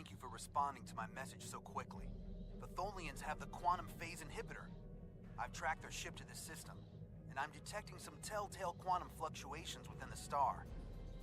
Thank you for responding to my message so quickly. The Tholians have the quantum phase inhibitor. I've tracked their ship to this system, and I'm detecting some telltale quantum fluctuations within the star.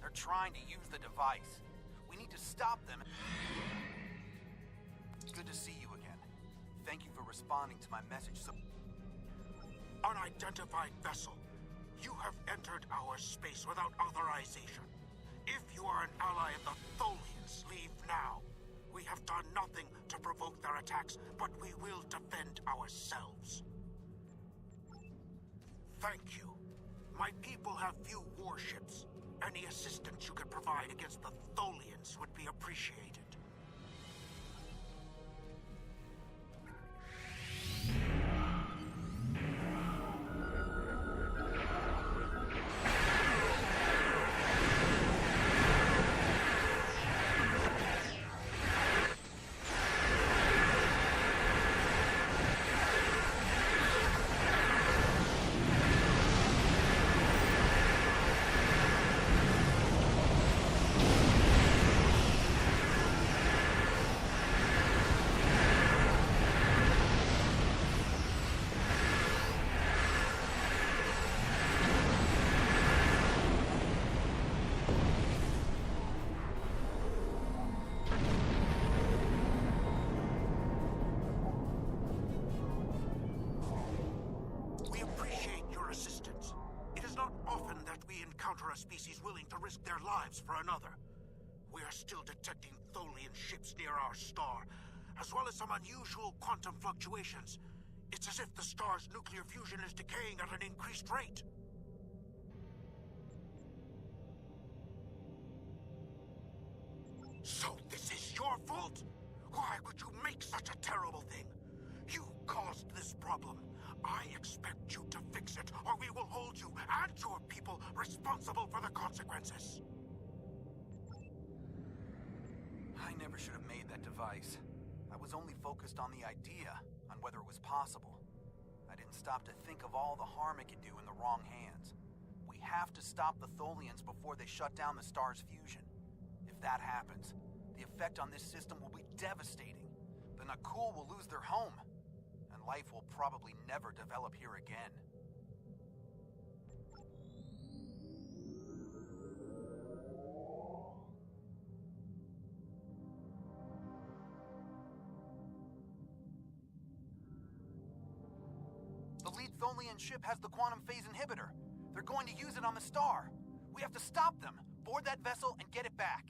They're trying to use the device. We need to stop them. Good to see you again. Thank you for responding to my message so... Unidentified vessel. You have entered our space without authorization. If you are an ally of the Tholians, leave now. We have done nothing to provoke their attacks, but we will defend ourselves. Thank you. My people have few warships. Any assistance you could provide against the Tholians would be appreciated. A species willing to risk their lives for another. We are still detecting Tholian ships near our star, as well as some unusual quantum fluctuations. It's as if the star's nuclear fusion is decaying at an increased rate. So this is your fault? Why would you make such a terrible thing? You caused this problem. I expect you to fix it, or we will hold you and your people responsible for the consequences. I never should have made that device. I was only focused on the idea, on whether it was possible. I didn't stop to think of all the harm it could do in the wrong hands. We have to stop the Tholians before they shut down the star's fusion. If that happens, the effect on this system will be devastating. The Nakul will lose their home. Life will probably never develop here again. The lead Tholian ship has the quantum phase inhibitor. They're going to use it on the star. We have to stop them, board that vessel, and get it back.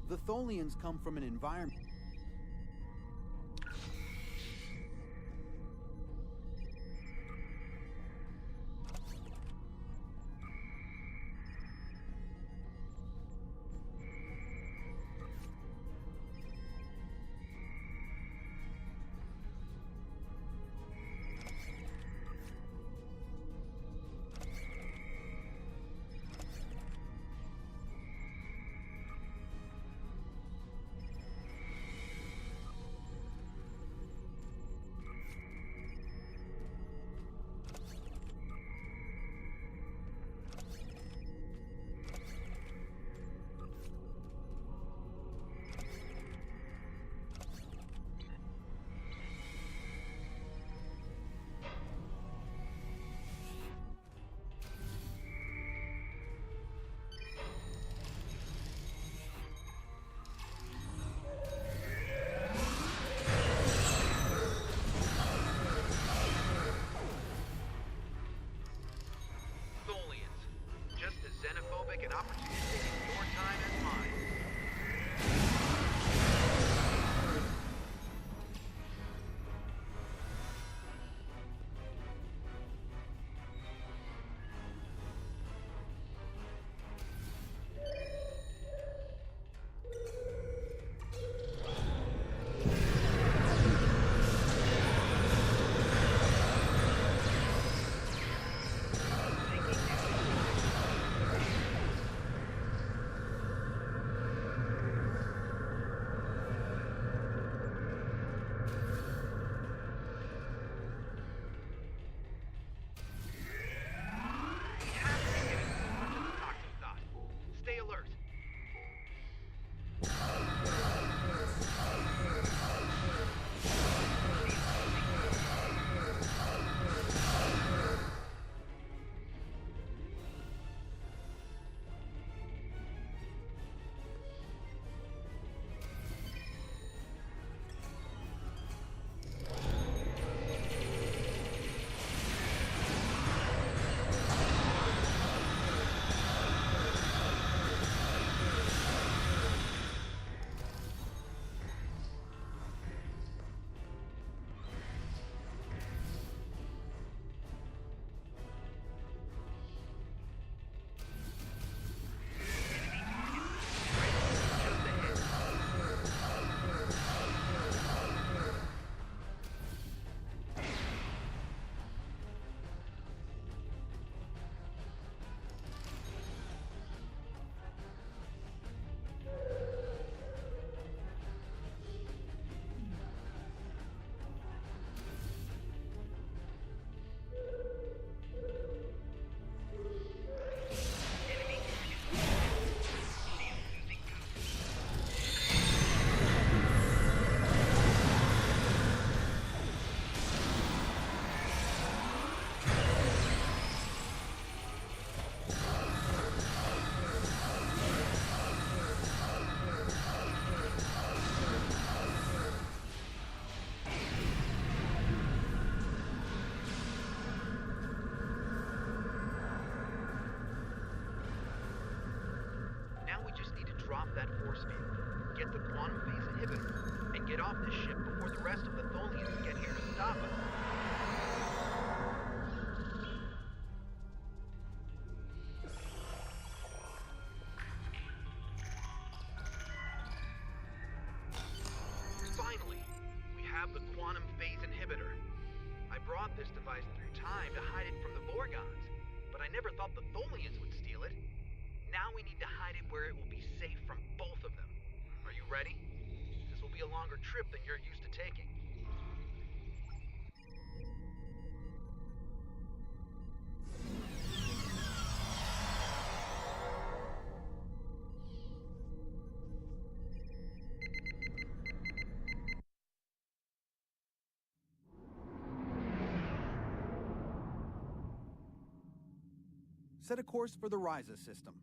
The Tholians come from an environment... Xenophobic and opportunistic in your time as mine. Stay alert. Drop that force field, get the quantum phase inhibitor, and get off this ship before the rest of the Tholians get here to stop us. Finally, we have the quantum phase inhibitor. I brought this device through time to hide it from the Vorgons, but I never thought the Tholians would steal it. Now we need to hide it where it will be safe from both of them. Are you ready? This will be a longer trip than you're used to taking. Set a course for the Ryza system.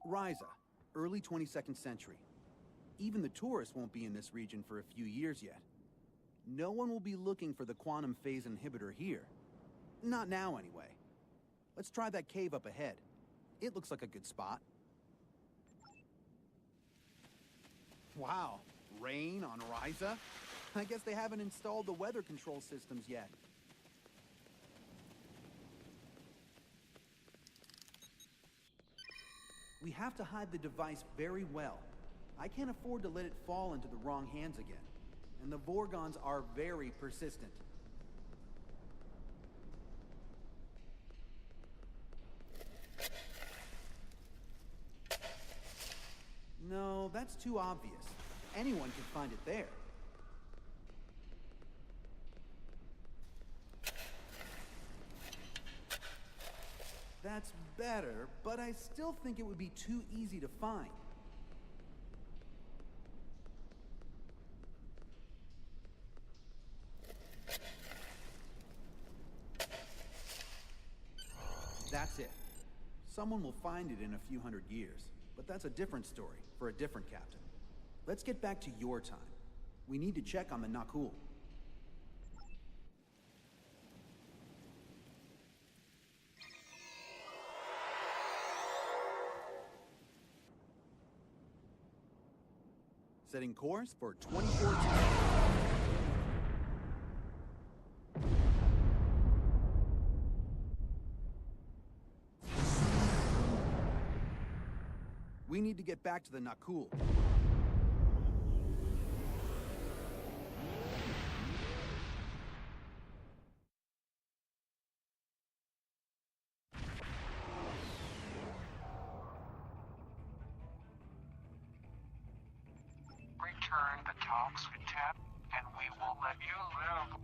Ryza, early 22nd century. Even the tourists won't be in this region for a few years yet. No one will be looking for the quantum phase inhibitor here. Not now, anyway. Let's try that cave up ahead. It looks like a good spot. Wow, rain on Ryza? I guess they haven't installed the weather control systems yet. We have to hide the device very well. I can't afford to let it fall into the wrong hands again. And the Vorgons are very persistent. No, that's too obvious. Anyone can find it there. That's better, but I still think it would be too easy to find. That's it. Someone will find it in a few hundred years, but that's a different story for a different captain. Let's get back to your time. We need to check on the Nakul. Setting course for 2014. We need to get back to the Nakul. Return the toxic tap, and we will let you live.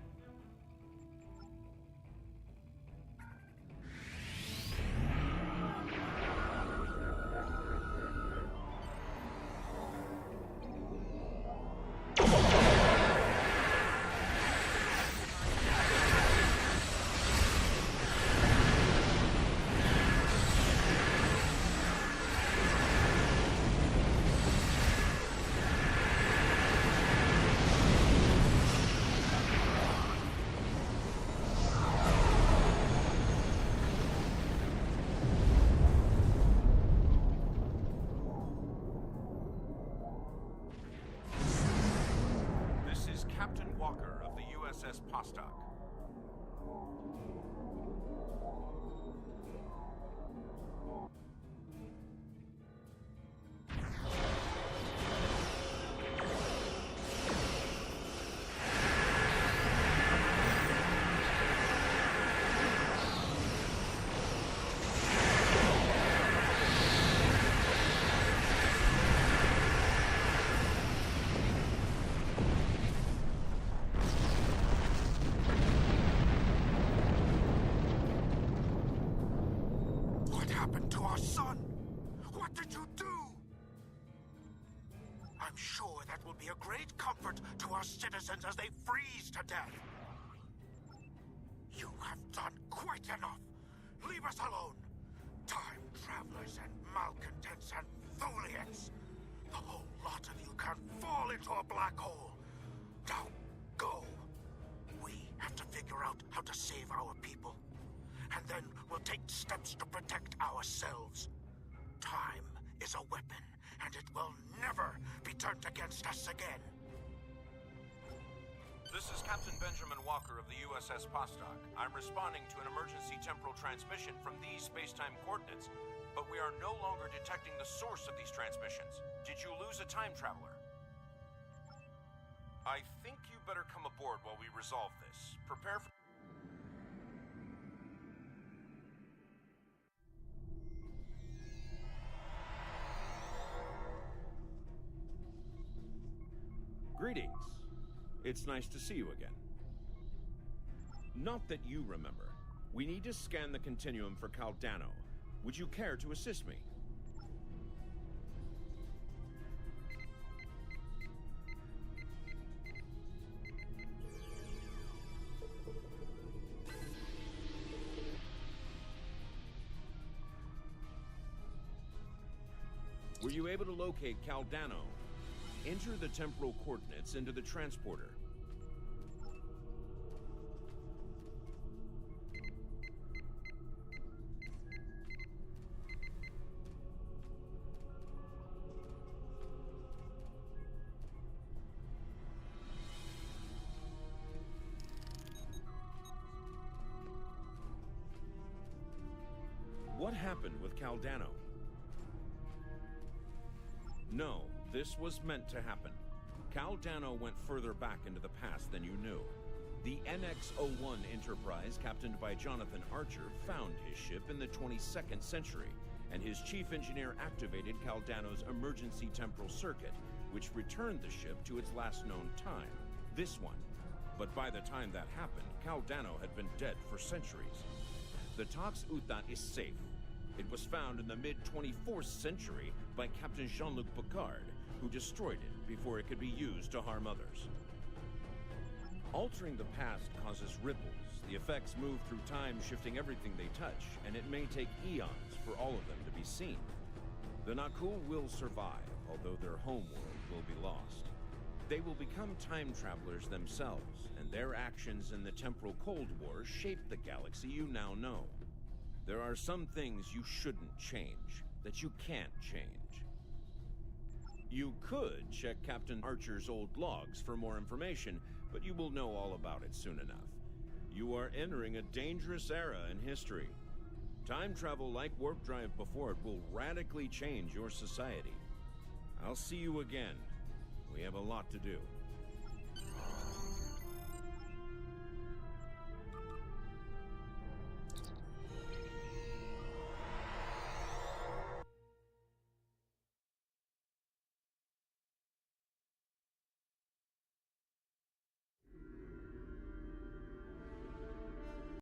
Postok. I'm sure that will be a great comfort to our citizens as they freeze to death. You have done quite enough. Leave us alone. Time travelers and malcontents and Tholians. The whole lot of you can fall into a black hole. Now, go. We have to figure out how to save our people. And then we'll take steps to protect ourselves. Time is a weapon, and it will never be turned against us again. This is Captain Benjamin Walker of the USS Postok. I'm responding to an emergency temporal transmission from these space-time coordinates, but we are no longer detecting the source of these transmissions. Did you lose a time traveler? I think you better come aboard while we resolve this. Prepare for... Greetings. It's nice to see you again. Not that you remember. We need to scan the continuum for Caldano. Would you care to assist me? you able to locate Caldano? Enter the temporal coordinates into the transporter. What happened with Caldano? No, this was meant to happen. Caldano went further back into the past than you knew. The NX-01 Enterprise, captained by Jonathan Archer, found his ship in the 22nd century, and his chief engineer activated Caldano's emergency temporal circuit, which returned the ship to its last known time, this one. But by the time that happened, Caldano had been dead for centuries. The Tox Utat is safe. It was found in the mid-24th century by Captain Jean-Luc Picard, who destroyed it before it could be used to harm others. Altering the past causes ripples. The effects move through time, shifting everything they touch, and it may take eons for all of them to be seen. The Nakul will survive, although their homeworld will be lost. They will become time travelers themselves, and their actions in the temporal Cold War shape the galaxy you now know. There are some things you shouldn't change, that you can't change. You could check Captain Archer's old logs for more information, but you will know all about it soon enough. You are entering a dangerous era in history. Time travel like warp drive before it will radically change your society. I'll see you again. We have a lot to do.